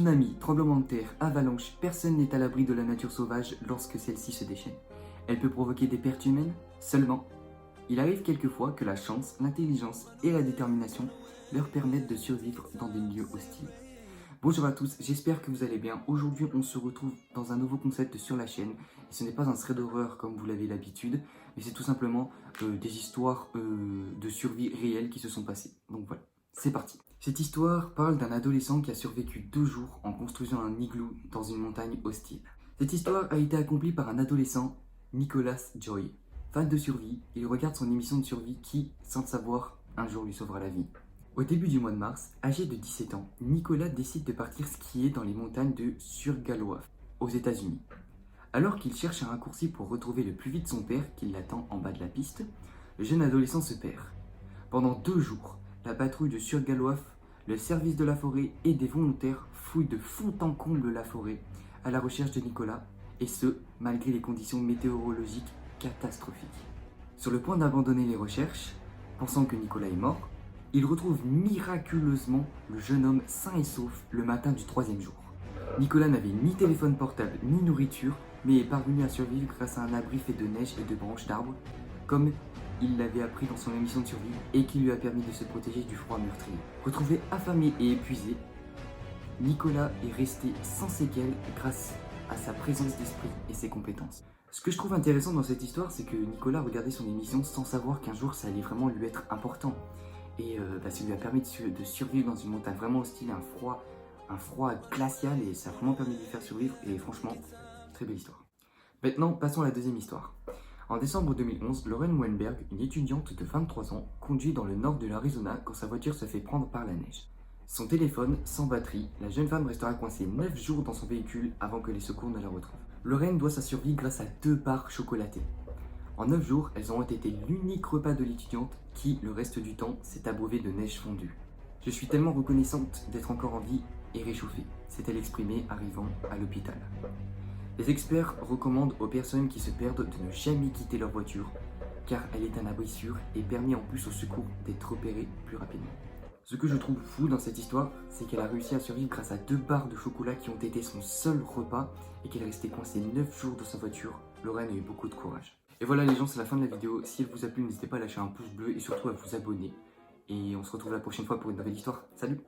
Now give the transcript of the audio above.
Tsunami, tremblement de terre, avalanche, personne n'est à l'abri de la nature sauvage lorsque celle-ci se déchaîne. Elle peut provoquer des pertes humaines seulement. Il arrive quelquefois que la chance, l'intelligence et la détermination leur permettent de survivre dans des milieux hostiles. Bonjour à tous, j'espère que vous allez bien. Aujourd'hui, on se retrouve dans un nouveau concept sur la chaîne. Et ce n'est pas un thread d'horreur comme vous l'avez l'habitude, mais c'est tout simplement des histoires de survie réelles qui se sont passées. Donc voilà, c'est parti. Cette histoire parle d'un adolescent qui a survécu 2 jours en construisant un igloo dans une montagne hostile. Cette histoire a été accomplie par un adolescent, Nicholas Joy. Fan de survie, il regarde son émission de survie qui, sans le savoir, un jour lui sauvera la vie. Au début du mois de mars, âgé de 17 ans, Nicolas décide de partir skier dans les montagnes de Sugarloaf, aux États-Unis. Alors qu'il cherche un raccourci pour retrouver le plus vite son père, qui l'attend en bas de la piste, le jeune adolescent se perd. Pendant 2 jours, la patrouille de Sugarloaf, le service de la forêt et des volontaires fouillent de fond en comble la forêt à la recherche de Nicolas, et ce, malgré les conditions météorologiques catastrophiques. Sur le point d'abandonner les recherches, pensant que Nicolas est mort, il retrouve miraculeusement le jeune homme sain et sauf le matin du 3e jour. Nicolas n'avait ni téléphone portable ni nourriture, mais est parvenu à survivre grâce à un abri fait de neige et de branches d'arbres, comme il l'avait appris dans son émission de survie et qui lui a permis de se protéger du froid meurtrier. Retrouvé affamé et épuisé, Nicolas est resté sans séquelles grâce à sa présence d'esprit et ses compétences. Ce que je trouve intéressant dans cette histoire, c'est que Nicolas regardait son émission sans savoir qu'un jour ça allait vraiment lui être important. Et ça lui a permis de survivre dans une montagne vraiment hostile, un froid glacial, et ça a vraiment permis de lui faire survivre. Et franchement, très belle histoire. Maintenant, passons à la deuxième histoire. En décembre 2011, Lauren Wenberg, une étudiante de 23 ans, conduit dans le nord de l'Arizona quand sa voiture se fait prendre par la neige. Son téléphone, sans batterie, la jeune femme restera coincée 9 jours dans son véhicule avant que les secours ne la retrouvent. Lauren doit sa survie grâce à 2 barres chocolatées. En 9 jours, elles ont été l'unique repas de l'étudiante qui, le reste du temps, s'est abreuvé de neige fondue. Je suis tellement reconnaissante d'être encore en vie et réchauffée, s'est-elle exprimée arrivant à l'hôpital. Les experts recommandent aux personnes qui se perdent de ne jamais quitter leur voiture, car elle est un abri sûr et permet en plus au secours d'être repéré plus rapidement. Ce que je trouve fou dans cette histoire, c'est qu'elle a réussi à survivre grâce à 2 barres de chocolat qui ont été son seul repas et qu'elle est restée coincée 9 jours dans sa voiture. Lauren a eu beaucoup de courage. Et voilà les gens, c'est la fin de la vidéo. Si elle vous a plu, n'hésitez pas à lâcher un pouce bleu et surtout à vous abonner. Et on se retrouve la prochaine fois pour une nouvelle histoire. Salut!